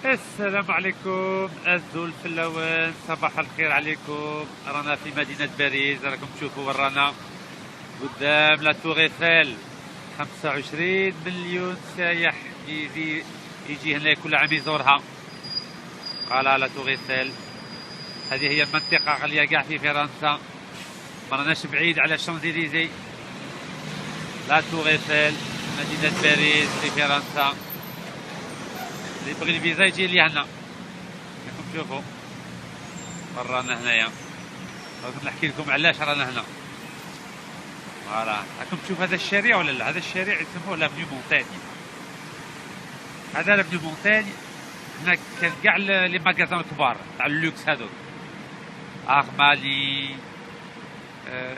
السلام عليكم الزول في اللوان، صباح الخير عليكم. رانا في مدينة باريس، راكم تشوفوا ورانا قدام لا تور ايفل. 25 مليون سايح يجي هنا كل عام يزورها. فوالا لا تور ايفل، هذه هي المنطقة غالية كاع في فرنسا، ما راناش بعيد على شانزليزي. لا تور ايفل مدينة باريس في فرنسا. اللي يبغي الفيزا يجي لي هنا. راكم تشوفوا رانا هنايا، راكم نحكي لكم علاش رانا هنا. فوالا راكم تشوف هذا الشارع ولا لا؟ هذا الشارع يسموه لافنيو مونتاني. هذا لافنيو مونتاني، هناك كان كاع لي ماغازان كبار تاع اللوكس هذوك، ارمالي،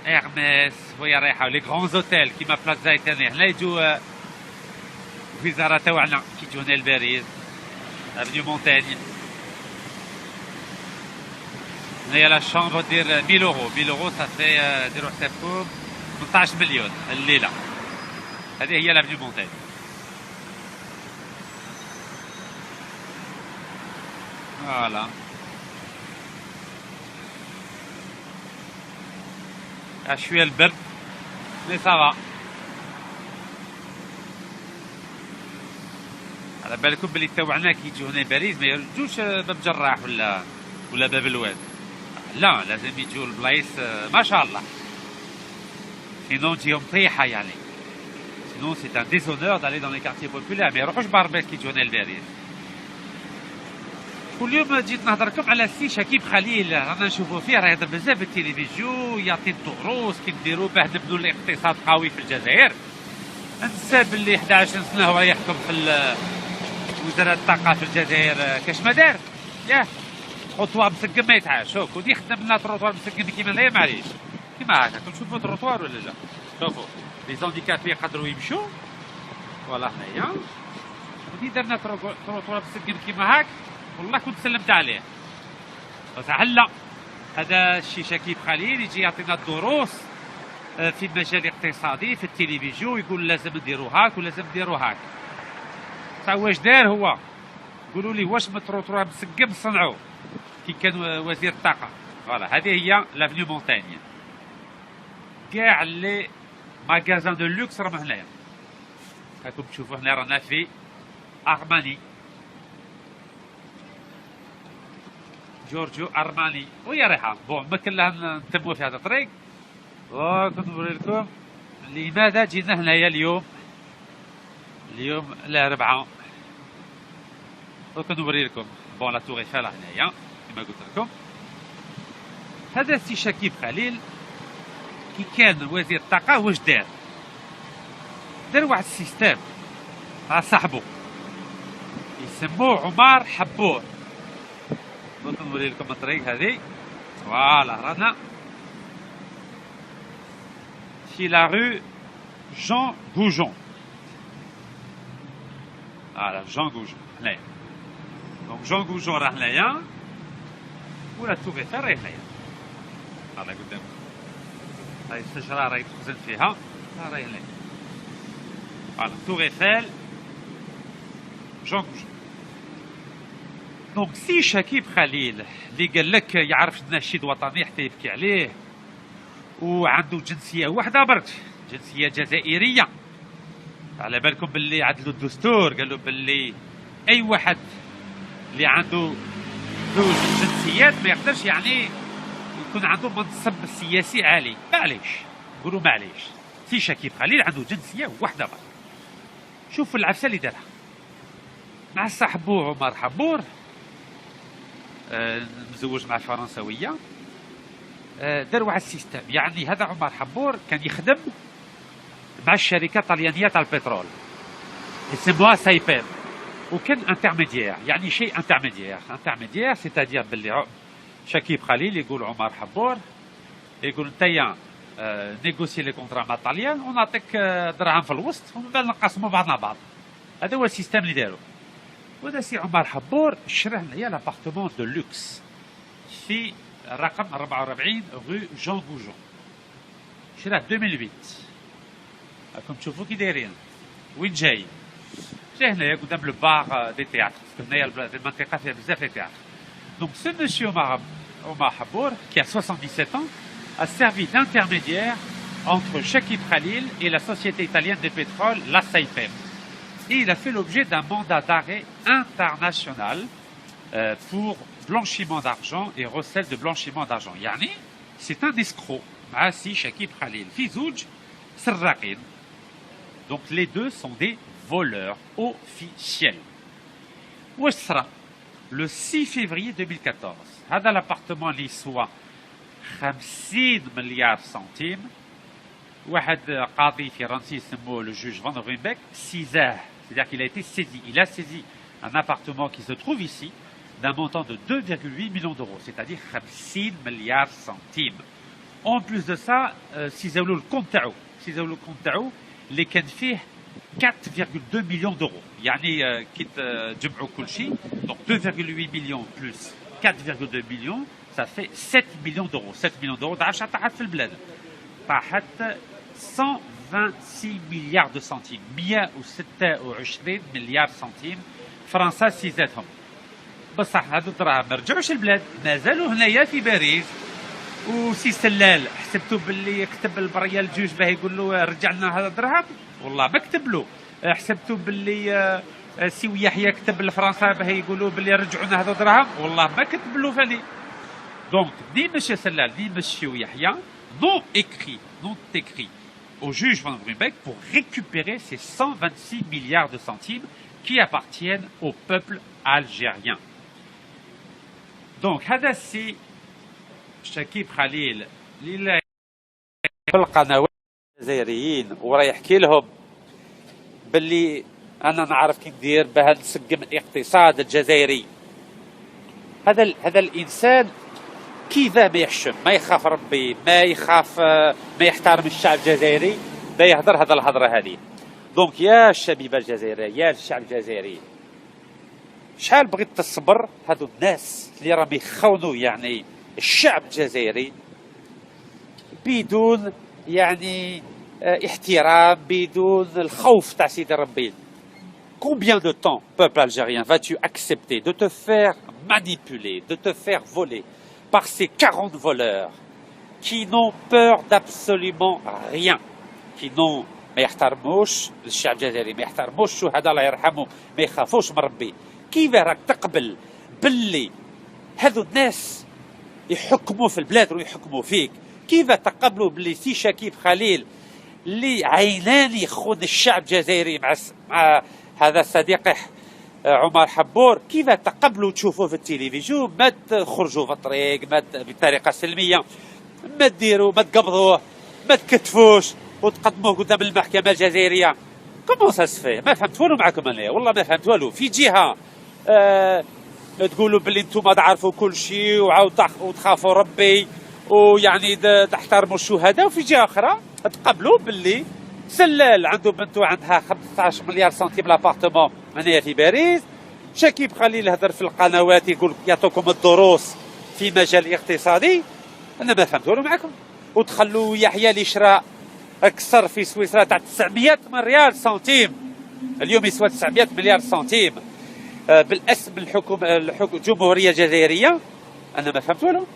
ايرميس، وهي رايحه لي غران زوتيل كيما بلاص زايتاني. هنا يجوا الوزاره تاعنا كي يجوا هنا لباريس. افنيو مونتاني هنايا لا شامبر دير 1000 يورو. 1000 يورو صافي ديروا حسابكم 18 مليون الليله. هذه هي لافنيو مونتاني. فوالا شويه البرد مي صافا. على بالكم بلي تاوعنا كي يجوا هنا باريس ما يرجوش باب جراح ولا باب الواد، لا لازم يجوا البلايص ما شاء الله، سينو تجيهم طيحه يعني. سينو سي ان ديزونور دالي دون لي كارتيي بوبولار، ما يروحوش باربيت كي يجوا هنا لباريس. كل يوم جيت نهضر لكم على السي شكيب خليل، رانا نشوفوا فيه راه يهضر بزاف في التلفزيون، يعطي الدروس كي نديروا باه نبنوا الاقتصاد قوي في الجزائر. ننسى باللي 11 سنه هو يحكم في وزارة الطاقة في الجزائر. كاش ما دار؟ ياه تروطوار مسقم ما يتعاش. شوف ودي خدم لنا تروطوار مسقم كيما هنايا معليش كيما هكا. تشوفوا التروطوار ولا لا؟ شوفوا لي زانديكابي يقدروا يمشوا. فوالا هنايا ودي درنا تروطوار مسقم كيما هاك، والله كنت سلمت عليه. بصح هلا هذا الشي شكيب خليل يجي يعطينا الدروس في المجال الاقتصادي في التلفزيون، يقول لازم نديروا هاك ولازم نديروا هاك. واش دار هو؟ قولوا لي واش متروطوار مسقم صنعوا كي كان وزير الطاقه؟ فوالا هذه هي لافنيو مونتاني. كاع لي ماغازان دو لوكس راهم هنايا. راكم تشوفوا هنا رانا في ارماني، جورجيو ارماني وهي رايحه. بون ما كان لها نتموا في هذا الطريق. كنت نوري لكم لماذا جينا هنايا اليوم الاربعاء. دوك نوري لكم. بون لا تور ايفل هنايا كما قلت لكم. هذا السي شكيب خليل كي كان وزير الطاقه واش دار؟ دار واحد السيستم مع صاحبو يسموه عمر حبور. دوك نوري لكم الطريق هذه. فوالا رانا في لا رو جون غوجون. فوالا جون غوجون هنايا. دونك جون غوجون راه هنايا ولا تور ايفل راهي هنايا. هذا قدام هاي الشجره راهي تخزن فيها راهي هنايا. فوالا تور ايفل جون غوجون. دونك سي شكيب خليل اللي قال لك يعرف النشيد وطني حتى يبكي عليه، وعنده جنسيه واحده برك، جنسيه جزائريه. على بالكم باللي عدلوا الدستور قالوا باللي اي واحد اللي عنده زوج جنسيات ما يقدرش يعني يكون عنده منصب سياسي عالي. معليش نقولوا معليش، سي شكيب خليل عنده جنسيه واحده برك. شوفوا العفسه اللي دارها مع صاحبو عمر حبور، مزوج مع فرنسويه. دار واحد السيستم، يعني هذا عمر حبور كان يخدم مع الشركه الطليانيه تاع البترول يسموها سايبيم، وكان انترميديير، يعني شيء انترميديير سيتادير باللي شكيب خليل يقول عمر حبور، يقول نتايا نيغوسي لي كونترا مع الطليان ونعطيك دراهم في الوسط ومن بعد نقسموا بعضنا بعض. هذا هو السيستم اللي داروا. وهذا سي عمر حبور شرا هنايا لابارتمون دو لوكس في رقم 44 رو جون غوجون، شراه 2008. راكم تشوفوا كي دايرين وين جاي. جا هنايا قدام لو بار دي تياتر، هنايا المنطقه فيها بزاف لي تياتر. دونك سو مسيو Omar Habour, qui a 77 ans, a servi d'intermédiaire entre Chakib Khalil et la société italienne de pétrole, la Saipem. Et il a fait l'objet d'un mandat d'arrêt international pour blanchiment d'argent et recel de blanchiment d'argent. Yani, c'est un escroc. Maassi Chakib Khalil. Fizouj Serraqin. Donc les deux sont des voleurs officiels. Ouessra, le 6 février 2014, هذا l'appartement اللي يسوى 50 مليار سنتيم، واحد قاضي فرنسي يسموه le juge Van Ruymbeck سيزاه، c'est-à-dire qu'il a été saisi. Il a saisi un appartement qui se trouve ici d'un montant de 2,8 millions d'euros, c'est-à-dire 50 مليار سنتيم. En plus de ça, سيزاولو الكونت تاعو، سيزاولو الكونت تاعو اللي كان فيه 4,2 millions d'euros. يعني كي تجمعوا كل شيء، donc 2,8 millions plus 4,2 millions, ça fait 7 millions d'euros. 7 millions d'euros دعاش طاحت في البلاد، طاحت 126 مليار دو سنتيم، 126 مليار سنتيم فرنسا سيزاتهم. بصح هذو الدراهم ما رجعوش البلاد، مازالوا هنايا في باريس. وسي سلال حسبتوا باللي كتب البريه الجوج باه يقول له رجع لنا هذا الدرهم؟ والله ما كتب له. حسبتوا باللي سي يحيى كتب لفرنسا باه يقولوا باللي رجعوا لنا هذا الدرهم؟ والله ما كتب له فاني. دونك ni monsieur Sellal ni monsieur Yahya n'ont écrit au juge Van Ruymbeck pour récupérer ces 126 milliards de centimes qui appartiennent au peuple algérien. Donc هذا السي شكيب خليل اللي في القنوات الجزائريين وراه يحكي لهم باللي انا نعرف كي ندير باه نسقم الاقتصاد الجزائري. هذا الانسان كيفاه ما يحشم، ما يخاف ربي، ما يخاف، ما يحترم الشعب الجزائري، دا يهضر هذا الهضره هذه. دونك يا الشبيبه الجزائريه، يا الشعب الجزائري، شحال بغيت تصبر هذو الناس اللي راهم يخونوا يعني الشعب الجزائري بدون يعني احترام، بدون الخوف تاع سيدي ربي. Combien de temps, peuple algérien, vas-tu accepter de te faire manipuler, de te faire voler par ces 40 voleurs qui n'ont peur d'absolument rien, qui n'ont ما يحترموش الشعب الجزائري، ما يحترموش الشهداء الله يرحمهم، ما يخافوش من ربي؟ كيف راك تقبل باللي هذو الناس يحكموا في البلاد ويحكموا فيك؟ كيف تقبلوا باللي سي شكيب خليل اللي عينان يخون الشعب الجزائري مع هذا صديقه عمر حبور، كيف تقبلوا تشوفوه في التلفزيون؟ ما تخرجوا في الطريق بطريقه سلميه، ما تديروا، ما تقبضوه، ما تكتفوش وتقدموه قدام المحكمه الجزائريه. كومون سا سفي؟ ما فهمت والو معكم انا، والله ما فهمت والو. في جهه تقولوا باللي انتم تعرفوا كل شيء وتخافوا ربي ويعني تحترموا الشهداء، وفي جهه اخرى تقبلوا باللي سلال عنده بنته عندها 15 مليار سنتيم لابارتمون هنايا في باريس. شكيب خليل هدر في القنوات يقول يعطوكم الدروس في مجال الاقتصادي. انا ما فهمت والو معكم. وتخلوا يحيى اللي شرا اكثر في سويسرا تاع 900 مليار سنتيم، اليوم يسوى 900 مليار سنتيم بالاسم الجمهوريه الجزائريه. انا ما فهمت والو.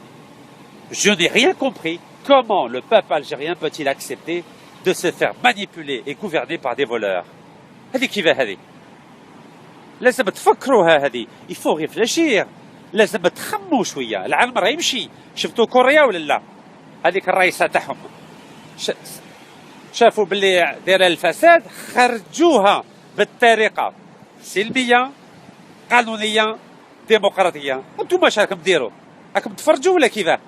Je n'ai rien compris. Comment le peuple algérien peut-il accepter de se faire manipuler et gouverner par des voleurs؟ هذه كيفاه هذه؟ لازم تفكروها هذه، يفو ريفلاشير، لازم تخموا شويه. العالم راه يمشي. شفتوا كوريا ولا لا؟ هذيك الرئيسه تاعهم شافوا باللي دايره الفساد، خرجوها بالطريقه سلميه قانونيه ديمقراطيه. انتم واش راكم ديروا؟ راكم تفرجوا ولا كيفاه؟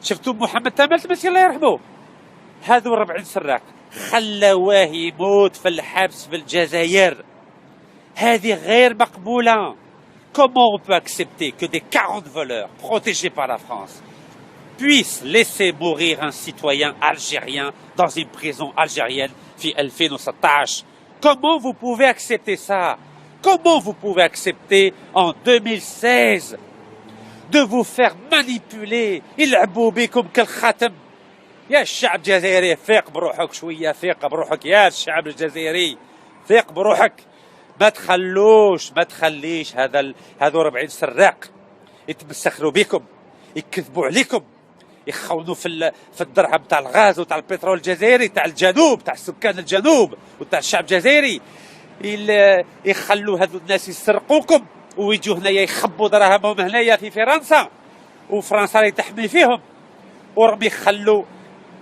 شفتوا محمد تامر المسكين الله يرحمه، هذو 40 سراق خلواه يموت في الحبس في الجزائر. هذه غير مقبوله. Comment on peut accepter que des 40 voleurs protégés par la France puissent laisser mourir un citoyen algérien dans une prison algérienne في 2016؟ Comment vous pouvez accepter ça? Comment vous pouvez accepter en 2016 de vous faire manipuler؟ يلعبوا بكم كالخاتم. يا الشعب الجزائري فيق بروحك شويه، فيق بروحك يا الشعب الجزائري، فيق بروحك. ما تخليش هذو 40 سراق يتمسخروا بكم، يكذبوا عليكم، يخونوا في الدرهم تاع الغاز وتاع البترول الجزائري تاع الجنوب، تاع سكان الجنوب وتاع الشعب الجزائري. يخلوا هذو الناس يسرقوكم ويجوا هنايا يخبوا دراهمهم هنايا في فرنسا، وفرنسا اللي تحمي فيهم، ورم يخلوا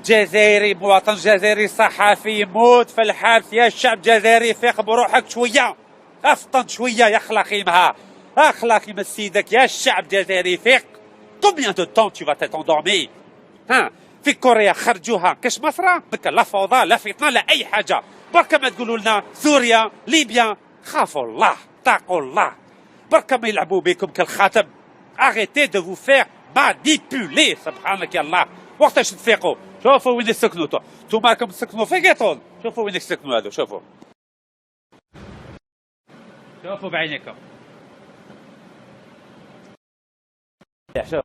جزائري، مواطن جزائري صحفي يموت في الحبس. يا الشعب الجزائري فيق بروحك شويه، افطن شويه يا اخلاقيمها، اخلاقيم سيدك يا الشعب الجزائري فيق. Combien de temps tu vas t'être endormi؟ ها في كوريا خرجوها كاش مصرة، لا فوضى لا فتنه لا اي حاجه. بركه ما تقولوا لنا سوريا ليبيا، خافوا الله اتقوا الله، بركه ما يلعبوا بكم كالخاتم. arrêtez de vous faire manipuler. سبحانك يا الله. وقتاش تفيقوا؟ شوفوا وين يسكنوا، انتوما راكم تسكنوا في قيطون، شوفوا وين يسكنوا هذو، شوفوا بعينيكم. شوف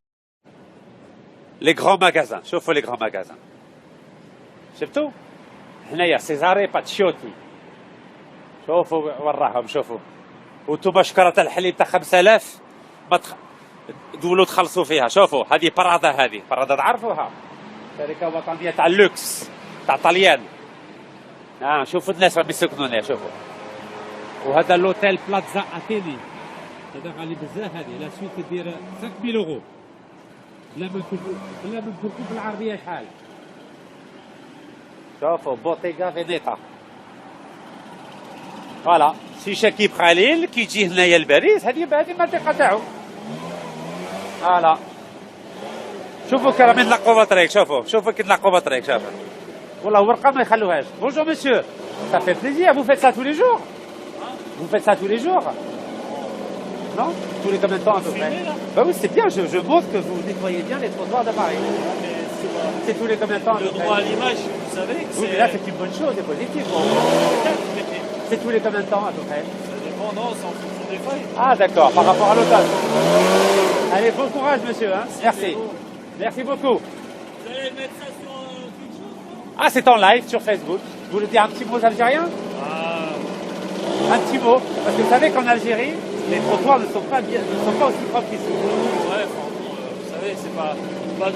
لي غران ماغازان، شوفوا لي غران ماغازان، شفتوا هنايا سيزاري باتشيوتي، شوفوا وراهم، شوفوا. وانتوما شكرة الحليب تاع 5000 ما تقولوا تخلصوا فيها. شوفوا هذه برادا، هذه برادا تعرفوها، شركة وطنية تاع اللوكس تاع طليان. شوفوا الناس راهم يسكنوا هنا، شوفوا. وهذا لوتيل بلازا اتيني، هذا غالي بزاف، هذه لا سويت تدير 5000 يورو. لا منكم بالعربية شحال. شوفوا بوتيغا فينيتا، فوالا سي شكيب خليل كيجي هنايا لباريس، هذه المنطقة تاعو. فوالا شوفوا كي راهم ينقوا بالطريق، شوفوا كي ينقوا بالطريق، شوفوا والله ورقة ما يخلوهاش. بونجور مسيو، ça fait plaisir, vous faites ça tous les jours? Vous faites ça tous les jours? Non? Tous les combien de temps à peu près? Bah oui, c'est bien, je montre que vous nettoyez bien les trottoirs de Paris. C'est tous les combien de temps? Le droit à l'image, vous savez que oui, mais là c'est une bonne chose, c'est positif. C'est tous les combien de temps à peu près? Ça dépend, non, c'est en fonction des feuilles. Ah d'accord, par rapport à l'otage. Allez, bon courage monsieur, hein? Merci. Merci beaucoup. Vous allez mettre ça sur quelque chose, non? Ah, c'est en live sur Facebook. Vous voulez dire un petit mot algérien? Un petit mot, parce que vous savez qu'en Algérie, les trottoirs ne sont pas aussi propres qu'ici. Ouais, vous savez, c'est pas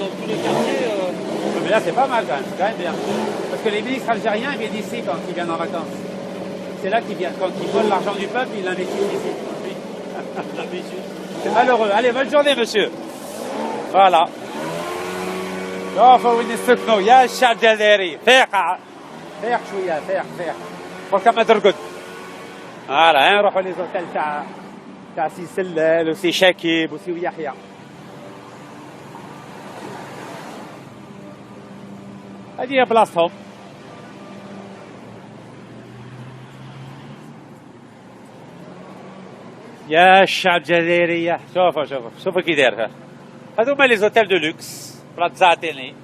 dans tous les quartiers. Mais là, c'est pas mal quand même, c'est quand même bien. Parce que les ministres algériens viennent ici quand ils viennent en vacances. C'est là qu'ils viennent. Quand ils volent l'argent du peuple, ils l'investissent ici. C'est malheureux. Allez, bonne journée, monsieur. Voilà. شوفوا وين يسكنوا يا الشعب الجزائري، فيق شويه، فيق بركا ما ترقد. فوالا نروحوا لي زوتيل تاع سي سلال وسي شكيب وسي يحيى. هذه هي بلاصتهم. يا الشعب الجزائري، شوفوا كي داير. هذو هما لي زوتيل دو لوكس، بلازا اتيني،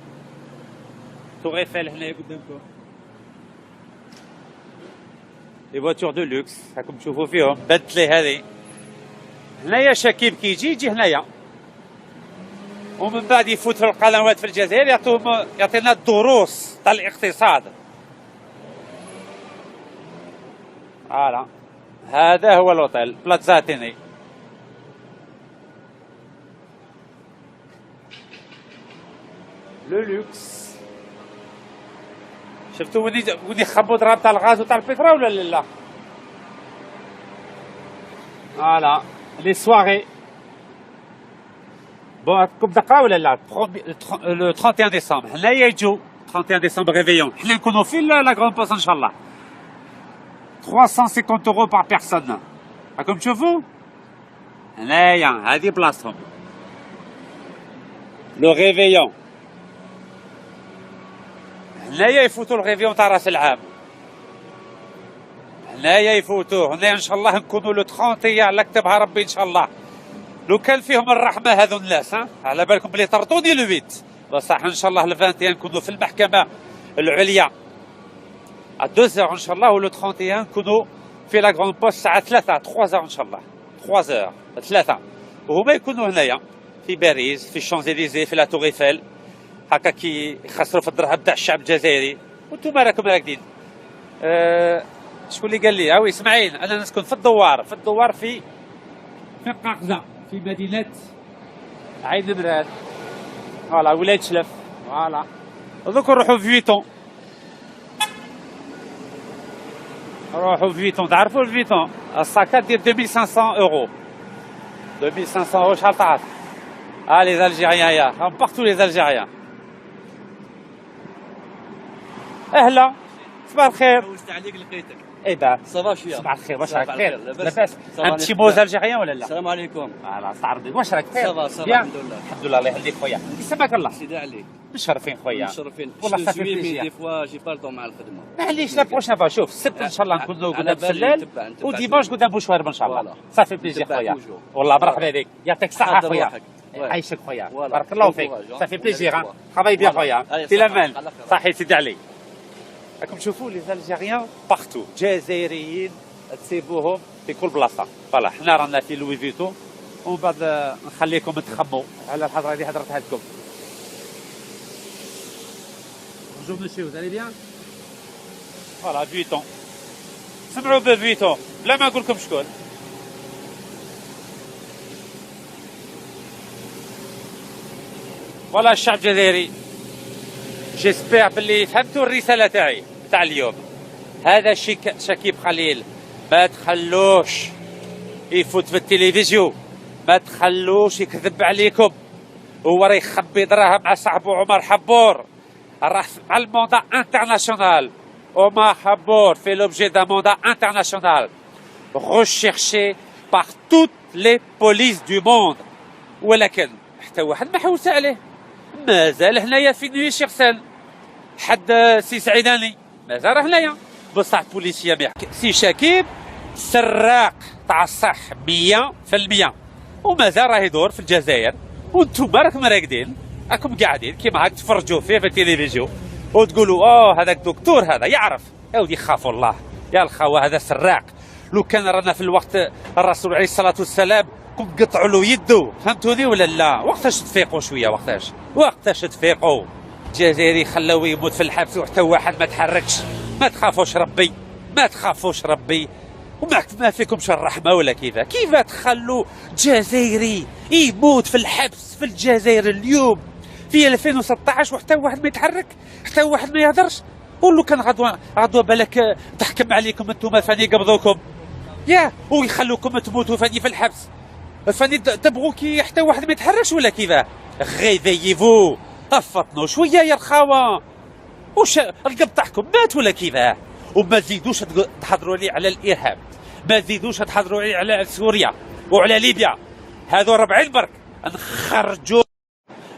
تور ايفيل هنايا قدامكم. لي فواتور دو لوكس راكم تشوفوا فيهم. بنتلي هذه هنايا شكيب كيجي يجي هنايا، ومن بعد يفوت في القنوات في الجزائر يعطينا الدروس تاع الاقتصاد. فوالا هذا هو الأوتيل بلازا اتيني. لو لوكس. شفتوا وين يخبوا ضراب تاع الغاز وتاع البترول ولا لا؟ فوالا لي سواري. بون راكم دقه ولا لا؟ لو 31 ديسمبر هنايا يجوا 31 ديسمبر ريفيون، حنا نكونوا في لا غران بوس ان شاء الله. 350 euros par personne. راكم تشوفوا هنايا هذه بلاصتهم. لو ريفيون هنايا يفوتوا الغيفيون تاع راس العام، هنايا يفوتوه. هنايا ان شاء الله نكونوا لو 31 على كتبها ربي ان شاء الله. لو كان فيهم الرحمه هذو الناس، على بالكم بلي طردوني لو 8 بصح ان شاء الله ل 21 نكونوا في المحكمه العليا à 2h ان شاء الله، ولو 31 نكونوا في لا غران بوست الساعه 3h ان شاء الله، 3h وهما يكونوا هنايا في باريس، في الشانزليزي، في لا تور ايفيل، هكا كي يخسروا في الدرهم تاع الشعب الجزائري. وانتم راكم راكدين. شكون اللي قال لي؟ وي اسماعيل، انا نسكن في الدوار، في قاقزه، في مدينه عين المراد. فوالا ولايه شلف. فوالا دوك نروحو فيتون. نروحو فيتون، تعرفوا الفيتون؟ الساكات ديال 2500 اورو. 2500 اورو شحال تعرف؟ لي الجيريان يا بارتو لي الجيريان. اهلا صباح الخير. حوست عليك لقيتك. ايه با صافا شويه. صباح الخير، واش راك خير؟ لاباس. لاباس. انت شي موز الجيريان ولا لا؟ السلام عليكم. فوالا استعرضي، واش راك خير؟ صافا بيان؟ الحمد لله. الحمد لله، الله يخليك خويا. يسماك الله. سيدي علي. مشرفين خويا. مشرفين. والله صافي مي بليزير. دي فوا جي با الطون مع الخدمه. معليش لا بروشان فوا، شوف السبت ان شاء الله نكونوا على قدام بالي سلال نتبع وديماج قدام بوشوارب ان شاء الله. فوالا. صافي بليزير نتبع خويا. توجور. والله مرحبا بك، يعطيك الصحة حاضر خويا. روحك. عايشك خويا، فوالا. بارك الله فيك. كوراج. صافي بليزير. فوالا. ترافاي بيان فوالا. خويا. أي في صحة. الامان. على خير. صحي سيدي علي. راكم تشوفوا لي الجيريان بارتو، جزائريين تسيبوهم في كل بلاصه. فوالا حنا رانا في لوي فيتو، ومن بعد نخليكم تخموا على الحضره اللي حضرتها لكم. Bonjour monsieur, vous allez bien? Voilà, Vuitton. سمعوا بفيتون بلا ما نقول لكم شكون. فوالا الشعب الجزائري، جيسبيغ باللي فهمتوا الرسالة تاعي تاع اليوم. هذا شكيب خليل ما تخلوش يفوت في التلفزيون، ما تخلوش يكذب عليكم. هو راه يخبي دراهم مع صاحبو عمر حبور، راه مع الموندا انترناسيونال. Omar Habor fait l'objet d'un mandat international recherché par toutes les polices du monde. ولكن حتى واحد ما حوس عليه، مازال هنايا في نيوي شيرسان. حد سي سعيداني مازال هنايا، بصح بوليسيه ما يحكي. سي شكيب سراق تاع الصح 100%، ومازال راه يدور في الجزائر، وانتم راكم راقدين، راكم قاعدين كيما هاك تفرجوا فيه في التلفزيون وتقولوا هذاك دكتور هذا يعرف. يا ودي خافوا الله يا الخوه، هذا سراق. لو كان رانا في الوقت الرسول عليه الصلاه والسلام كنت قطعوا له يده، فهمتوني ولا لا؟ وقتاش تفيقوا شويه، وقتاش تفيقوا. الجزائري خلاوه يموت في الحبس وحتى واحد ما تحركش. ما تخافوش ربي، ما تخافوش ربي، وما فيكمش الرحمه ولا كيف تخلوا جزائري يموت في الحبس في الجزائر اليوم في 2016 وحتى واحد ما يتحرك، حتى واحد ما يهدرش. ولو كان غدوه بالك تحكم عليكم انتم فاني يقبضوكم ويخلوكم تموتوا فاني في الحبس، فاني تبغوا كي حتى واحد ما يتحركش ولا كيفاه. غيفيفو افطنوا شويه يا الخاوه. واش القبض تاعكم مات ولا كيفاه؟ وما تزيدوش تحضروا لي على الارهاب، ما تزيدوش تحضروا لي على سوريا وعلى ليبيا. هذو 40 برك نخرجوا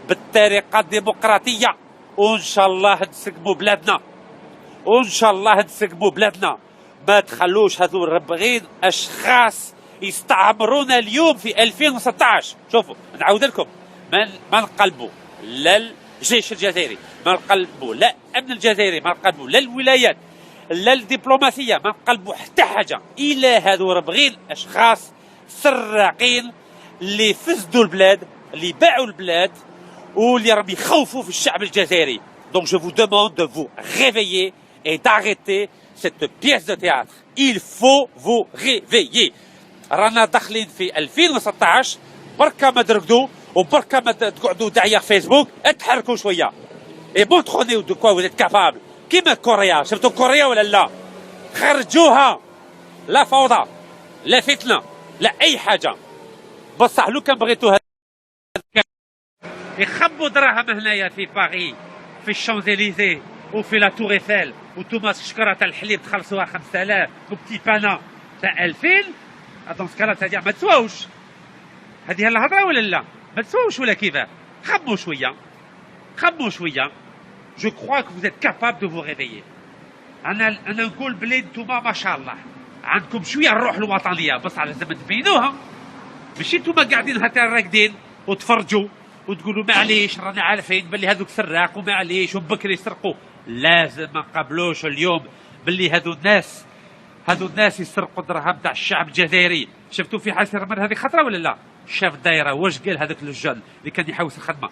بالطريقه الديمقراطيه، وان شاء الله نسقموا بلادنا، ما تخلوش هذو الربغين اشخاص يستعمرونا اليوم في 2016. شوفوا نعاود لكم، ما نقلبوا لا الجيش الجزائري، ما نقلبوا لا الامن الجزائري، ما نقلبوا لا الولايات لا الدبلوماسيه، ما نقلبوا حتى حاجه الا هذو ربغين اشخاص سراقين اللي فسدوا البلاد، اللي باعوا البلاد، واللي راهم يخوفوا في الشعب الجزائري. Donc je vous demande de vous réveiller et d'arrêter cette pièce de théâtre. Il faut vous réveiller. رانا داخلين في 2016، بركه ما ترقدوا وبركه ما تقعدوا داعيه فيسبوك، اتحركوا شويه. Et montrez-nous de quoi vous êtes capable. كيما كوريا، شفتوا كوريا ولا لا؟ خرجوها، لا فوضى لا فتنه لا اي حاجه. بصح لو كان بغيتوا يخبوا دراهم هنايا في باريس، في الشانزليزيه وفي لا تور ايفيل، وتوماس شكره تاع الحليب تخلصوها 5000 وبتي بانا تاع 2000. دونك سكالا تاع ما تسواوش. هذه الهضره ولا لا؟ ما تسواوش ولا كيفاه؟ خموا شويه. جو كخوا كو فوزيت كابابل دو فو ريفيي. انا نقول بلي نتوما ما شاء الله عندكم شويه الروح الوطنيه، بس لازم تبينوها. ماشي نتوما قاعدين هكا راقدين وتفرجوا وتقولوا معليش رانا عارفين باللي هذوك سراق ومعليش وبكري يسرقوا. لازم ما نقبلوش اليوم باللي هذو الناس يسرقوا الدراهم تاع الشعب الجزائري. شفتوا في حاسي رمضان هذه خطره ولا لا؟ شاف الدايره واش قال هذاك الجن اللي كان يحوس الخدمه؟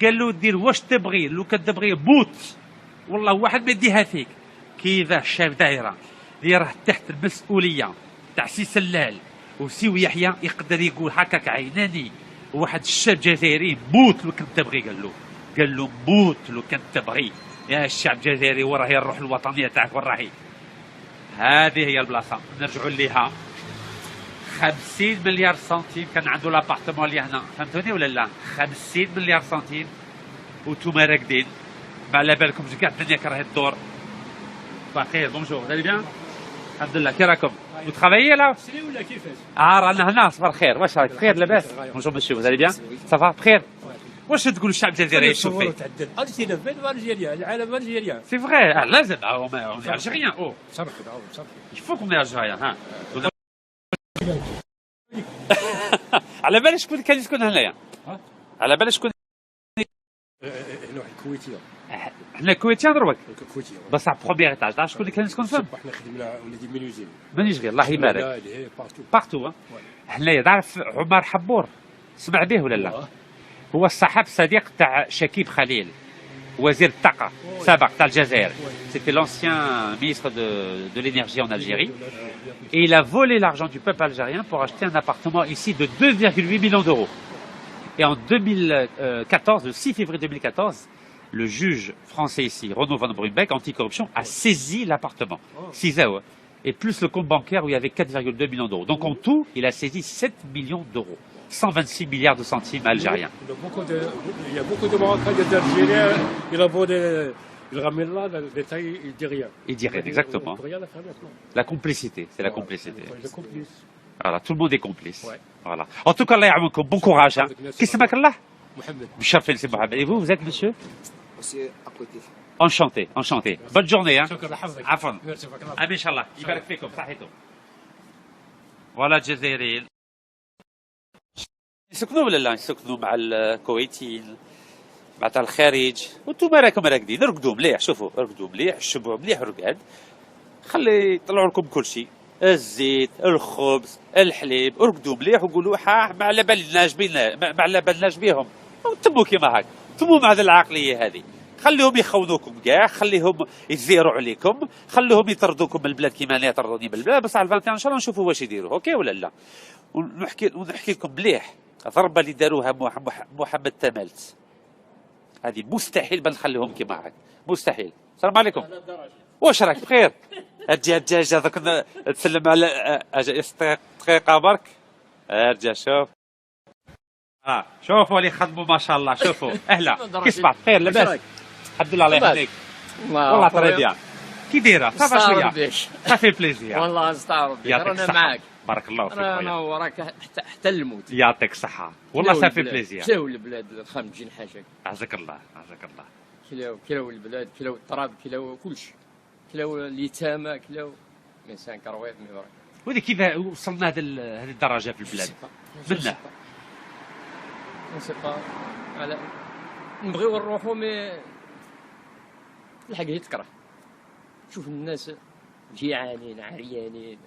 قال له دير واش تبغي، لو كان تبغي موت والله واحد ما يديها فيك. كيفاه شاف دايره اللي راه تحت المسؤوليه تاع سي سلال وسي يحيى يقدر يقول هكاك عيناني واحد الشاب جزائري موت لو كنت تبغي، قال له موت لو كنت تبغي يا الشعب الجزائري، وراهي الروح الوطنيه تاعك وراهي. هذه هي البلاصه نرجعوا ليها. 50 مليار سنتيم كان عنده لابارتمون اللي هنا، فهمتوني ولا لا؟ 50 مليار سنتيم وانتوما راقدين، ما على بالكم كاع الدنيا كراهي تدور. بخير بونجور، vous allez bien؟ الحمد لله، كي راكم؟ وتخافيي لا؟ سري ولا كيفاش؟ رانا هنا، صباح الخير، واش راك بخير لاباس؟ بونجور مسيو، vous allez bien؟ صافا بخير؟ واش تقول الشعب الجزائري يشوف فيه؟ الجزائر فين الجزائر؟ العالم الجزائر. سي فغي، لازم on est algérien. Oh, صرف il faut qu'on est algérien ها. على بالك شكون كان يسكن هنايا؟ على بالك شكون؟ هنا واحد الكويتيه. حنا كويتيين دروك، كويتيه بصح بروميير ايطاج، تعرف شكون اللي كان يسكن فيهم؟ حنا خدمنا وليدي مينوزين. مانيش غير، الله يبارك. بارتو. بارتو. حنايا تعرف عمر حبور، سمع به ولا لا؟ هو الصحاب الصديق تاع شكيب خليل، وزير الطاقة سابق تاع الجزائر. C'était l'ancien ministre de l'énergie en Algérie. Et il a volé l'argent du peuple algérien pour acheter un appartement ici de 2,8 millions d'euros. Et en 2014, le 6 février 2014, le juge français ici, Renaud Van Brumbeck, anticorruption, a saisi l'appartement. 6 euros. Et plus le compte bancaire où il y avait 4,2 millions d'euros. Donc en tout, il a saisi 7 millions d'euros. 126 milliards de centimes algériens. Il y a beaucoup de Marocains, d'Algériens, il a volé, il ramène là, le détail, il dit rien. Il dit rien, exactement. La complicité, c'est la complicité. Voilà, tout le monde est complice. Ouais. Voilà. En tout cas, Allah يعاونكم, bon courage. Hein. Qui c'est Makallah? Mohamed. Mouchafel, c'est Mohamed. Et vous, vous êtes monsieur? Aussi à côté. Enchanté, enchanté. Bonne journée. Hein. شكرا لحظك. عفوا. ميرسي بارك الله. آمين إن شاء الله. يبارك فيكم. صحيتم. Voilà الجزائريين. يسكنوا ولا لا؟ يسكنوا مع الكويتيين، مع تاع الخارج، وانتم راكم راقدين، رقدوا مليح، شوفوا رقدوا مليح، شبعوا مليح رقاد، خلي يطلعوا لكم كل شيء، الزيت، الخبز، الحليب، رقدوا مليح وقولوا ما على بالناش بينا، ما على بالناش بيهم، تموا كيما هاك، تموا مع هذه العقلية هذه، خليهم يخونوكم كاع، خليهم يزيروا عليكم، خليهم يطردوكم من البلاد كيما انا طردوني من البلاد، بس على 21 ان شاء الله نشوفوا واش يديروا، اوكي ولا لا؟ ونحكي لكم مليح، الضربه اللي داروها محمد تمالت هذه مستحيل ما نخليهم كيما هاك، مستحيل. السلام عليكم. واش راك بخير؟ اجي هذاك تسلم على دقيقه برك، ارجع شوف. شوفوا اللي خدموا ما شاء الله، شوفوا اهلا كي صباح بخير لاباس؟ الحمد لله الله يحفظك. والله طري بيان. كي دايره؟ صافا شويه؟ صافي بليزير. والله نستعرض بك، رانا معاك. بارك الله فيك. رانا وراك حتى الموت. يعطيك الصحة، والله صافي بليزير. كلاو البلاد الخام تجي نحاشاك. عزك الله، عزك الله. كلاو البلاد، كلاو التراب، كلاو كلشي. كلاو اليتامى، كلاو انسان كرويت مي برك. ولكن كيف وصلنا هذه الدرجة في البلاد؟ منا. نسي با على نبغيو نروحو مي الحق هي تكره. شوف الناس جيعانين عريانين،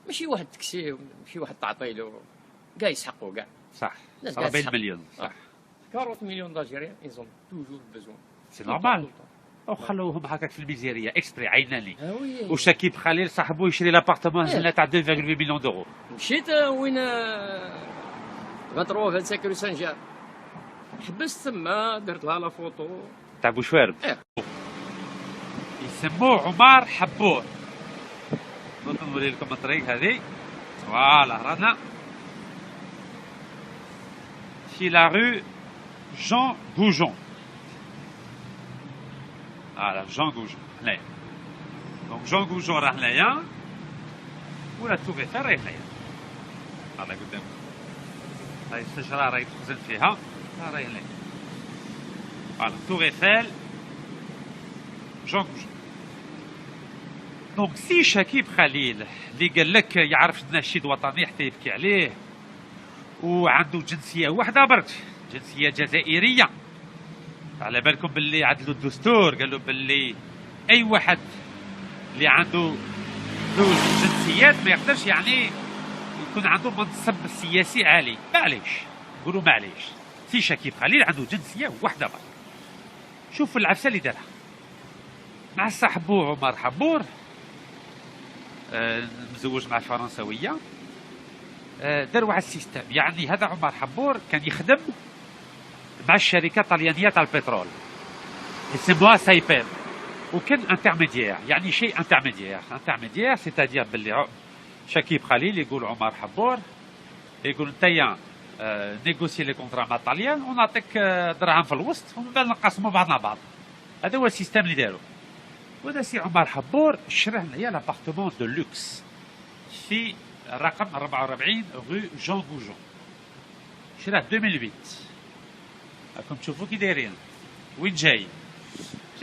ماشي واحد تكسيه، ماشي واحد تعطيلو، كاع يسحقوا كاع. صح. 40 مليون صح. 40 مليون دالجيريان ايزون توجور بزون. سي نورمال. وخلوهم هكاك في الميزيريا اكسبري عيناني. وي. وشكيب خليل صاحبو يشري لابارتمون هنا تاع 2,8 مليون دورو. مشيت وين 23 25 سان جار، حبست تما درت لها لا فوتو تاع بوشوارب. يسموه عمر حبور. نوري لكم الطريق هذه. فوالا رانا في لا رو جون غوجون. فوالا جون غوجون هنايا. دونك جون غوجون راه هنايا، ولا تور ايفل راهي هنايا. هذا قدام. هاي الشجرة راهي تخزن فيها، راهي هنايا. فوالا تور ايفل جون غوجون. دونك سي شكيب خليل اللي قال لك يعرف النشيد وطني حتى يبكي عليه، وعنده جنسيه واحده برك، جنسيه جزائريه. على بالكم باللي عدلوا الدستور، قالوا باللي اي واحد اللي عنده زوج جنسيات ما يقدرش يعني يكون عنده منصب سياسي عالي. معليش نقولوا معليش، سي شكيب خليل عنده جنسيه واحده برك. شوفوا العفسه اللي دارها مع صاحبو عمر حبور، مزوج مع فرنسويه. دار واحد السيستم، يعني هذا عمر حبور كان يخدم مع الشركه الطليانيه تاع البترول يسموها سايبيم، وكان انترميديير، يعني شيء انترميديير سيتادير باللي شكيب خليل يقول عمر حبور، يقول نتايا نيغوسي لي كونترا مع الطليان ونعطيك دراهم في الوسط ومن بعد نقسموا بعضنا بعض. هذا هو السيستم اللي داروا. وهذا سي عمر حبور شرى هنايا لابارتمون دو لوكس في رقم 44 رو جون بوجون، شراه 2008. راكم تشوفوا كي دايرين وين جاي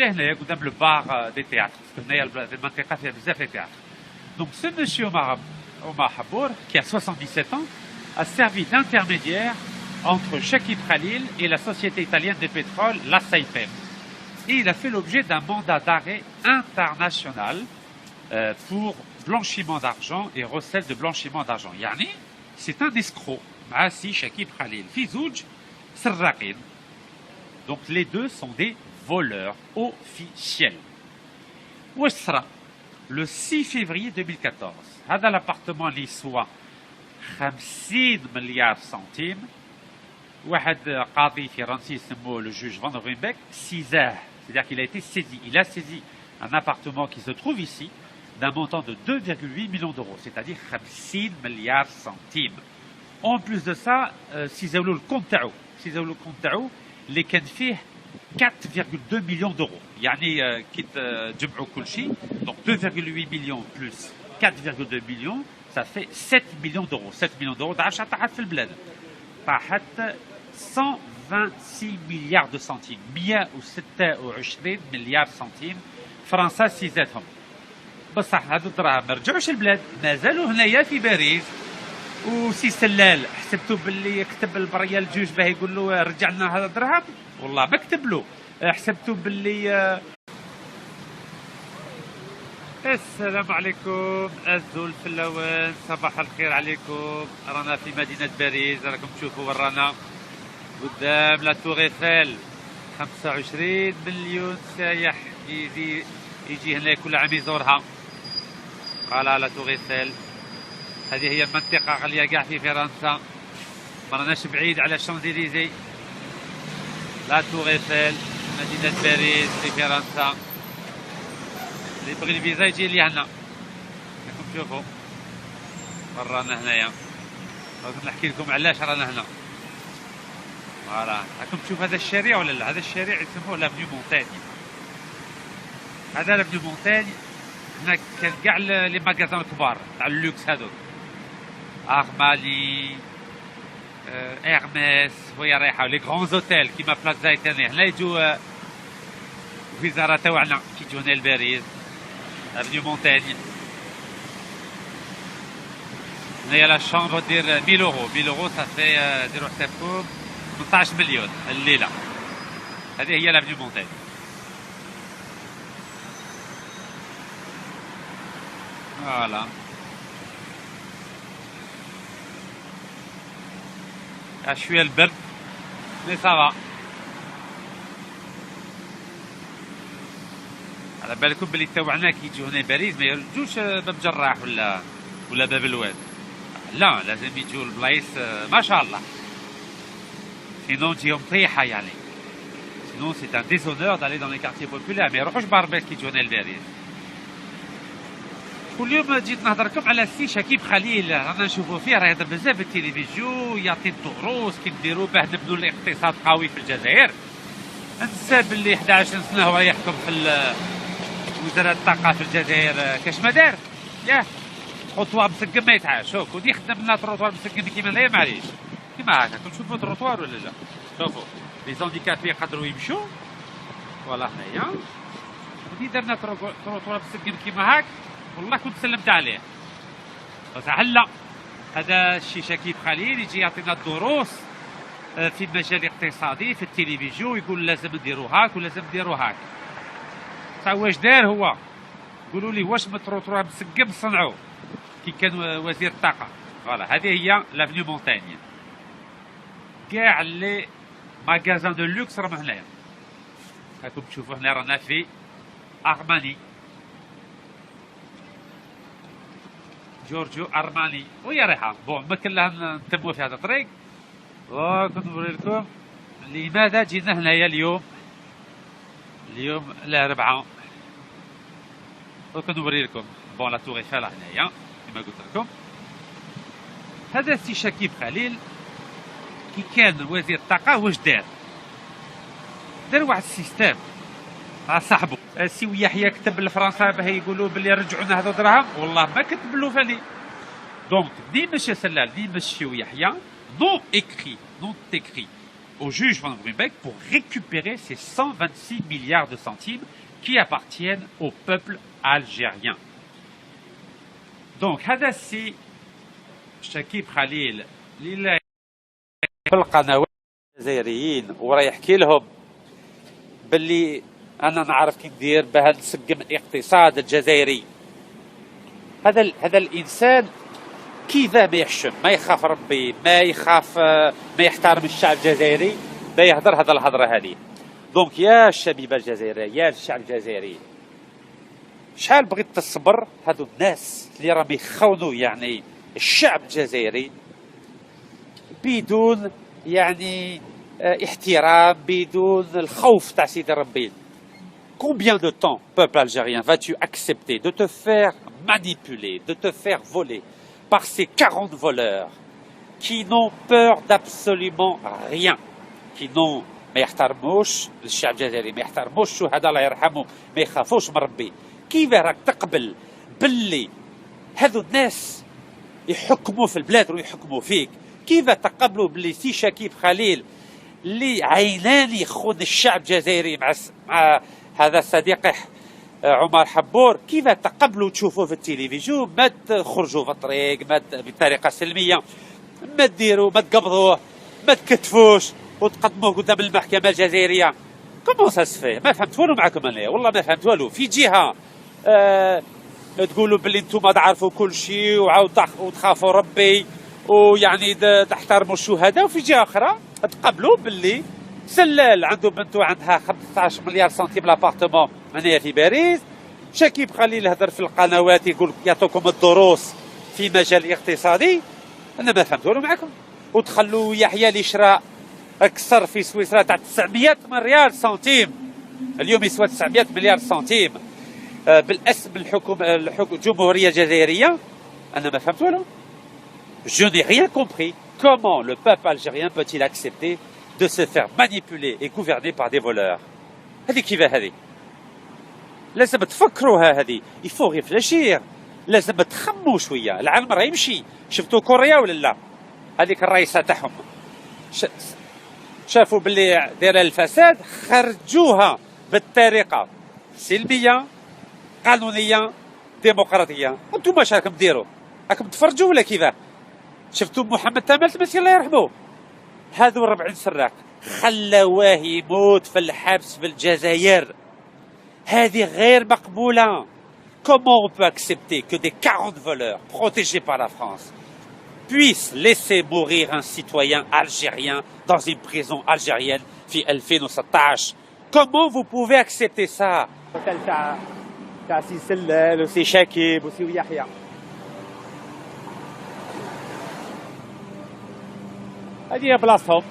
هنايا قدام لو بار دي تياتر، هنايا المنطقه فيها بزاف لي تياتر. Donc ce monsieur Omar Habour, qui a 77 ans, a servi d'intermédiaire entre Chakib Khalil et la société italienne de pétrole, la Saipem. Et il a fait l'objet d'un mandat d'arrêt international pour blanchiment d'argent et recel de blanchiment d'argent. Yani, c'est un escroc. Maassi Chakib Khalil. Fizouj, Serraqin. Donc les deux sont des voleurs officiels. Où sera le 6 février 2014, هذا l'appartement اللي يسوى 50 مليار سنتيم، واحد قاضي فرنسي يسموه le juge Van Ruymbeck سيزاه، c'est-à-dire qu'il a été saisi. Il a saisi un appartement qui se trouve ici d'un montant de 2,8 millions d'euros, c'est-à-dire 50 مليار سنتيم. En plus de ça, سيزاولو الكونت تاعو اللي كان فيه 4,2 millions d'euros. يعني كي تجمعوا كل شيء، donc 2,8 millions plus 4,2 millions, ça fait 7 millions d'euros. 7 millions d'euros تعرف شحال طاحت في البلاد؟ طاحت 126 مليار دو سنتيم، 126 مليار سنتيم فرنسا سيزاتهم. بصح هذو الدراهم ما رجعوش البلاد، مازالوا هنايا في باريس. وسي سلال حسبتوا باللي كتب البريه الجوج باه يقول له رجع لنا هذا الدرهم؟ والله ما كتب له. حسبتوا باللي السلام عليكم الزول فلاوان، صباح الخير عليكم. رانا في مدينه باريس، راكم تشوفوا ورانا قدام لا تور ايفيل، 25 مليون سايح يجي هنا كل عام يزورها. فوالا لا تور ايفيل، هذه هي المنطقة غالية كاع في فرنسا، ما راناش بعيد على شانزليزي. لا تور ايفيل مدينة باريس في فرنسا. اللي يبغي الفيزا يجي لي هنا، راكم تشوفوا رانا هنايا. راكم نحكي لكم علاش رانا هنا. فوالا راكم تشوف هذا الشارع ولا لا؟ هذا الشارع يسموه لافنيو مونتاني. هذا لافنيو مونتاني هنا كان كاع لي ماغازان الكبار تاع اللوكس هذوك، أرماني، إرميس، وهي رايحة لي غران زوتيل كيما بلاصة زايتاني. هنا يجوا الوزارة تاوعنا كي يجوا هنا لباريس، افنيو مونتاني. هنايا لا شامبر دير 1000 اورو، 1000 اورو صافي ديروا حسابكم 18 مليون الليلة. هذه هي لافنيو مونتاني. فوالا شويه البرد مي صافا. على بالكم بلي توعنا كي يجوا هنا باريس ما يرجوش باب جراح ولا باب الواد، لا لازم يجوا البلايص ما شاء الله، سينو تجيهم طيحه يعني. سينو سي ان ديزونور دالي دون لي كارتيي بوبولار، ما يروحوش باربيت كي يجوا هنا لباريس. كل يوم جيت نهضر لكم على السي شكيب خليل، رانا نشوفوا فيه راه يهضر بزاف في التلفزيون، يعطي الدروس كي نديروا باه نبنوا الاقتصاد قوي في الجزائر. نسى باللي 11 سنه هو يحكم في وزاره الطاقه في الجزائر، كاش ما دار؟ ياه تروطوار مسقم ما يتعاش. شوف ودي خدم لنا تروطوار مسقم كيما هنايا معليش كيما هكا. تشوفوا تروطوار ولا لا؟ شوفوا لي زانديكابي يقدروا يمشوا، فوالا هنايا ودي درنا تروطوار مسقم كيما هاك، والله كنت سلمت عليه. بصح لا، هذا الشيء شكيب خليل يجي يعطينا الدروس في المجال الاقتصادي في التلفزيون، يقول لازم نديروا هاك ولازم نديروا هاك. صح واش دار هو؟ قولوا لي واش متروطوار مسقم صنعوه كي كان وزير الطاقه؟ فوالا هذه هي لافنيو مونتاني. كاع لي ماغازان دو لوكس راهم هنايا. راكم تشوفوا هنا رانا في أرماني. جورجيو ارماني ويا ريحه بون ما كنا نتموا في هذا الطريق. وكنت نوري لكم لماذا جينا هنايا اليوم الاربعاء. وكنت نوري لكم بون لا تور ايفل هنايا كما قلت لكم. هذا السي شكيب خليل كي كان وزير الطاقه واش دار واحد السيستم مع صاحبه السي يحيى كتب لفرنسا باه يقولوا بلي رجعونا هذو دراهم، والله ما كتب له فالي. دونك دي مشى سلال دي مشي يحيى non écrit au juge Van Brumbeck pour récupérer ces 126 milliards de centimes qui appartiennent au peuple algérien. Donc هذا السي شكيب خليل اللي في القنوات الجزائريين وراه يحكي لهم باللي انا نعرف كي ندير باه نسقم الاقتصاد الجزائري. هذا الانسان كيفاه ما يحشم، ما يخاف ربي، ما يخاف، ما يحترم الشعب الجزائري، دا يهضر هذا الهضره هذه. دونك يا الشبيبه الجزائريه يا الشعب الجزائري، شحال بغيت تصبر هذو الناس اللي راهم يخونوا يعني الشعب الجزائري بدون يعني احترام، بدون الخوف تاع سيدي ربي. Combien de temps, peuple algérien, vas-tu accepter de te faire manipuler, de te faire voler par ces 40 voleurs qui n'ont peur d'absolument rien, qui n'ont ما يحترموش الشعب الجزائري، ما يحترموش الشهداء الله يرحمهم، ما يخافوش من ربي. كيف راك تقبل باللي هذو الناس يحكموا في البلاد ويحكموا فيك؟ كيف تقبلوا باللي سي شكيب خليل اللي عينان يخون الشعب الجزائري مع هذا صديقه عمر حبور، كيف تقبلوا تشوفوه في التلفزيون؟ ما تخرجوا في الطريق بطريقه سلميه، ما تديروا، ما تقبضوه، ما تكتفوش وتقدموه قدام المحكمه الجزائريه. كومون سا سفي؟ ما فهمت والو معكم انا، والله ما فهمت والو. في جهه تقولوا باللي انتم تعرفوا كل شيء وتخافوا ربي ويعني تحترموا الشهداء، وفي جهه اخرى تقبلوا باللي سلال عنده بنته عندها 15 مليار سنتيم لابارتمون هنايا في باريس. شكيب خليل هضر في القنوات يقول يعطوكم الدروس في مجال الاقتصادي. انا ما فهمت والو معكم. وتخلوا يحيى اللي شرا اكثر في سويسرا تاع 900 مليار سنتيم، اليوم يسوى 900 مليار سنتيم بالاسم الجمهوريه الجزائريه. انا ما فهمت والو. Je n'ai rien compris. Comment le peuple algérien peut-il accepter de se faire manipuler et gouverner par des voleurs؟ هذه كيفاه هذه؟ لازم تفكروها هذه، il faut réfléchir، لازم تخموا شويه. العالم راه يمشي. شفتوا كوريا ولا لا؟ هذيك الرئيسه تاعهم شافوا باللي دايره الفساد، خرجوها بالطريقه سلميه قانونيه ديمقراطيه. انتم واش راكم ديروا؟ راكم تفرجوا ولا كيفاه؟ شفتوا محمد تمام تمسي الله يرحمه، هذو 40 سراق خلواه يموت في الحبس في الجزائر. هذه غير مقبولة. Comment on peut accepter que des 40 voleurs protégés par la France puissent laisser mourir un citoyen algérien dans une prison algérienne في 2016؟ Comment vous pouvez accepter ça؟ تاع سي سلال وسي شاكيب وسي يحيى. هذه هي بلاصتهم.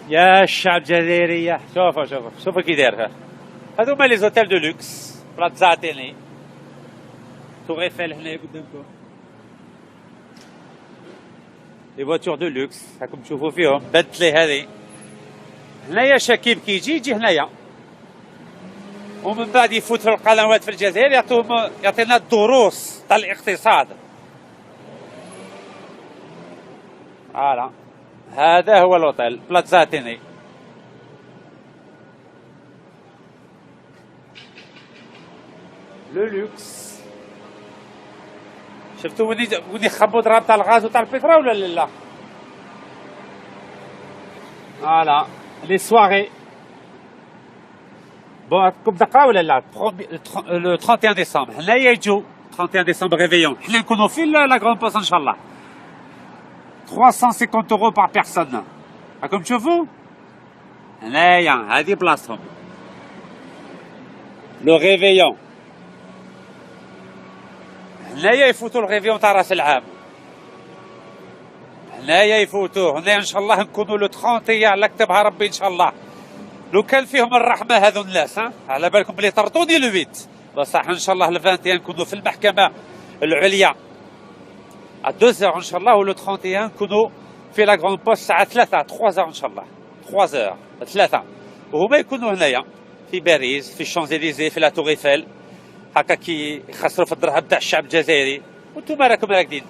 يا الشعب الجزائري، شوفوا كي دايرها. هذوما لي زوتيل دو لوكس، بلازا اتيني، تور ايفل هنايا قدامكم، لي فواتور دو لوكس راكم تشوفوا فيهم. بدلي هذه هنايا شكيب كي يجي هنايا، ومن بعد يفوت في القنوات في الجزائر يعطينا الدروس تاع الاقتصاد. فوالا هذا هو الاوتيل بلازا اتيني. لو لوكس. شفتوا وين يخبوا ضراب تاع الغاز وتاع البترول ولا لا؟ فوالا لي سواري. بون راكم تقراو ولا لا؟ لو 31 ديسمبر هنايا يجوا 31 ديسمبر ريفيون، حنا نكونوا في لا غران بوس ان شاء الله. 350 euros par personne. راكم تشوفوا هنايا هذه بلاصتهم. لو ريفيون هنايا يفوتوا الريفيون تاع راس العام، هنايا يفوتوه، هنايا ان شاء الله نكونوا لو 31 على كتبها ربي ان شاء الله. لو كان فيهم الرحمه هذو الناس، على بالكم بلي طرطوني لو 8 بصح ان شاء الله ل 21 نكونوا في المحكمه العليا à 2h ان شاء الله، ولو 31 نكونوا في لا غران بوست الساعه 3 ان شاء الله 3 وهما يكونوا هنايا في باريس في الشانزليزي في لا تور ايفيل هكا كي يخسروا في الدرهم تاع الشعب الجزائري. وانتم راكم راقدين.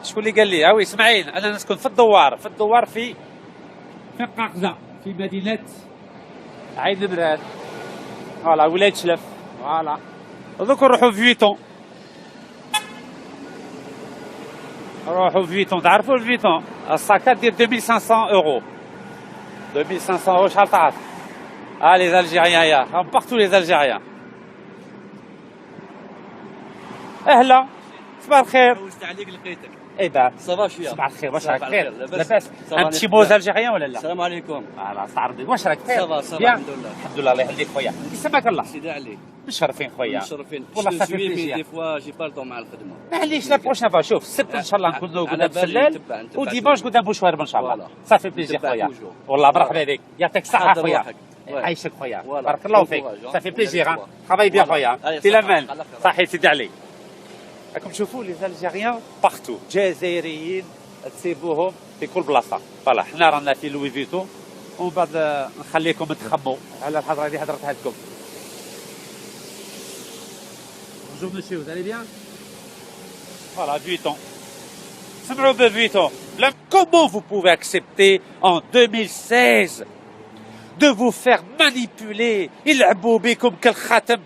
شكون اللي قال لي؟ وي اسماعيل، انا نسكن في الدوار، في قاقزه في مدينه عين مراد، فوالا ولايه شلف، فوالا. دوك نروحوا في فيتون، نروحوا في فيتون. تعرفوا الفيتون الساكات دير 2500 اورو، 2500 اورو شحال تعرف؟ لي الجيريان يا هم بارتو لي الجيريان. اهلا صباح الخير. دوزت عليك لقيتك. اي با صباح شويه. صباح الخير، واش راك بخير؟ لاباس؟ لاباس. انت شي موز الجيريان ولا لا؟ السلام عليكم. استعرضي، واش راك بخير؟ صباح بيان؟ الحمد لله. الحمد لله، الله يخليك خويا. يسمعك الله. سيدي علي. مشرفين خويا. مشرفين. والله جو صافي سوي مي بليزير. دي فوا جي با لو طون مع الخدمه. معليش لا بروشين فوا. شوف السبت ان شاء الله نكونوا على قدام بالي السلال، نتبع وديماج توجور. قدام بوشوارب ان شاء الله. فوالا. صافي بليزير نتبع خويا. توجور. والله مرحبا بك، يعطيك الصحة حاضر خويا. روحك. عايشك خويا، فوالا. بارك الله فيك. كون كوراج. صافي بليزير. فوالا. ترافاي بيان فوالا. خويا. أي في صحة. الامان. على خير. صحي سيدي علي. راكم تشوفوا لي زالجيريان بارتو، جزائريين تسيبوهم في كل بلاصه. فوالا حنا رانا في لوي فيتون، ومن بعد نخليكم تخموا على الحضره اللي هضرتها لكم. Bonjour monsieur, vous allez bien? Voilà, Vuitton. سمعوا بفيتون. Comment vous pouvez accepter en 2016 de vous faire manipuler يلعبوا بكم كالخاتم؟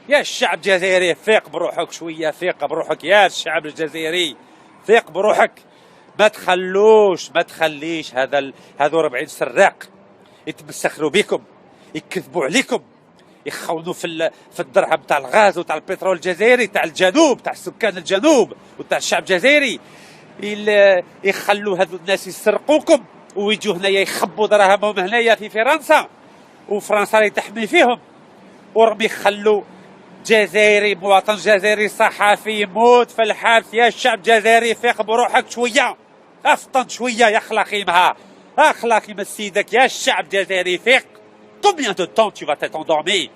يا الشعب الجزائري فيق بروحك شويه، فيق بروحك يا الشعب الجزائري، فيق بروحك. ما تخليش هذو 40 سراق يتمسخروا بكم، يكذبوا عليكم، يخونوا في الدرهم تاع الغاز وتاع البترول الجزائري تاع الجنوب، تاع سكان الجنوب وتاع الشعب الجزائري. يخلوا هذو الناس يسرقوكم ويجوا هنايا يخبوا دراهمهم هنايا في فرنسا، وفرنسا اللي تحمي فيهم، ورم يخلوا جزائري مواطن جزائري صحفي يموت في الحبس. يا الشعب الجزائري فيق بروحك شويه، افطن شويه يا اخلاقي مها، اخلاقي من سيدك يا الشعب الجزائري فيق. Combien de temps tu vas t'être endormi؟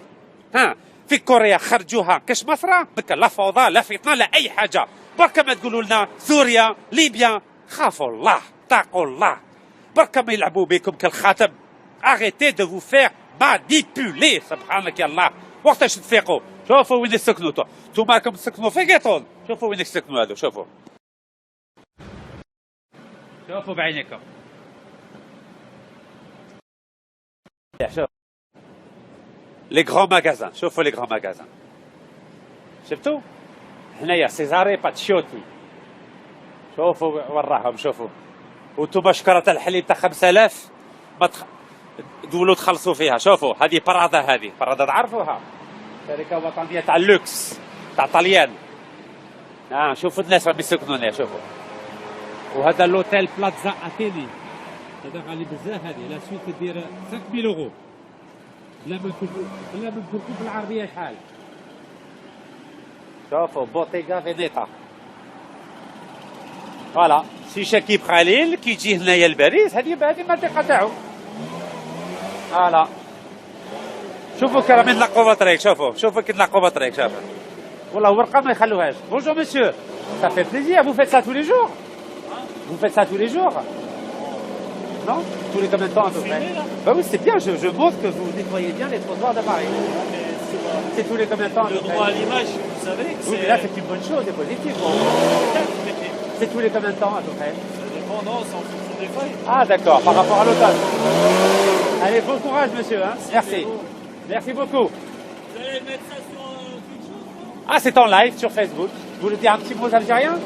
في كوريا خرجوها كاش مصرة بك، لا فوضى لا فتنة لا أي حاجة. بركة ما تقولوا لنا سوريا ليبيا، خافوا الله اتقوا الله، بركة ما يلعبوا بكم كالخاتم. Arrêtez de vous faire manipuler. سبحانك يا الله. وقتاش تفيقوا؟ شوفوا وين يسكنوا انتوما راكم تسكنوا في قيطون، شوفوا وين يسكنوا هذو، شوفوا بعينيكم. شوف لي غران ماغازان، شوفوا لي غران ماغازان، شفتوا هنايا سيزاري باتشيوتي، شوفوا وراهم، شوفوا. وانتم شكرة الحليب تاع 5000 ما تقولوا تخلصوا فيها. شوفوا هذه برادا، هذه برادا تعرفوها، شركة وطنية تاع اللوكس تاع طليان. شوفوا الناس راهم يسكنوا هنا، شوفوا. وهذا لوتيل بلازا اتيني، هذا غالي بزاف. هذه لا سويت تدير 5000 اورو. لا ما نقولكم بالعربية شحال. شوفوا بوتيغا فينيتا، فوالا شيشة كيب خليل كي يجي هنايا لباريس، هذه المنطقة تاعو. فوالا شوفوا كي راهم ينقوا بالطريق، شوفوا كي ينقوا بالطريق، شوفوا والله ورقة ما يخلوهاش. Bonjour monsieur, ça fait plaisir, vous faites ça tous les jours? Vous faites ça tous les jours? Non? Tous les combien de temps à peu près? Bah oui, c'est bien, je montre que vous nettoyez bien les trottoirs de Paris. C'est tous les combien de temps? Le droit à l'image, vous savez que oui, mais là c'est une bonne chose, c'est positif. C'est tous les combien de temps à peu près? Ça dépend, non, c'est en fonction des feuilles. Ah d'accord, par rapport à l'automne. Allez, bon courage monsieur, hein? Merci. Merci beaucoup. Vous allez mettre ça sur quelque chose? Ah, c'est en live sur Facebook. Vous voulez dire un petit mot aux Algériens?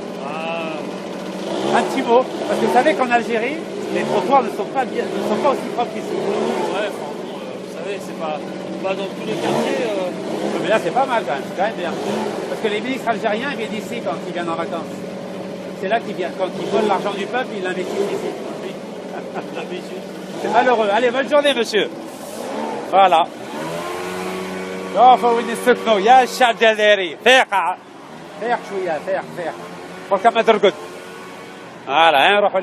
Un petit mot, parce que vous savez qu'en Algérie, les trottoirs ne sont pas aussi propres qu'ici. Ouais, enfin bon, vous savez, c'est pas dans tous les quartiers. Mais là, c'est pas mal quand même, c'est quand même bien. Parce que les ministres algériens, ils viennent ici quand ils viennent en vacances. C'est là qu'ils viennent. Quand ils volent l'argent du peuple, ils l'investissent ici. C'est malheureux. Allez, bonne journée, monsieur. Voilà. شوفوا وين يسكنوا يا الشعب الجزائري. فيق فيق شويه، فيق فيق، قول كما ترقد. فوالا نروحوا